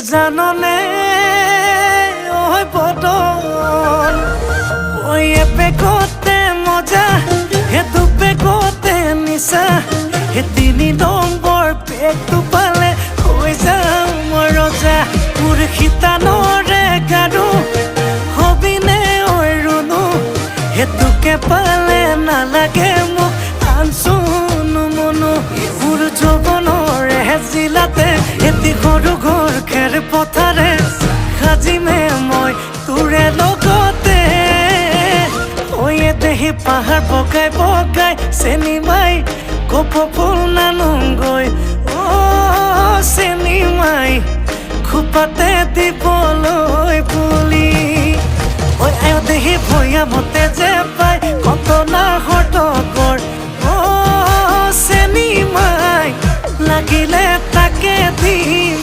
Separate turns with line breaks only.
জাননে ওই বদল ওই এপেকতে মজা হে দুপেকতে নিচা হে 3 নম্বৰ পেকটো পালে হৈ যাওঁ মই ৰজা মোৰ শিতানৰে গাৰু হবিনে ঐ ৰুণু হেতুকে পালে নালাগে মোক আনচুনো মনো মোৰ যৌৱনৰে জিলাতে এটি সৰু ঘৰ খেৰ পথাৰে সাজিমে মই তোৰে লগতে ঐ দেহি পাহাৰ বগাই বগাই চেনি মাই কপৌ ফুল নানোগৈ চেনি মাই খোপাতে দিবলৈ বুলি ঐ আয় দেহি ভৈয়ামতে যে পাই কটনাৰ হতকৰ চেনি মাই লাগিলে তাকে দিম।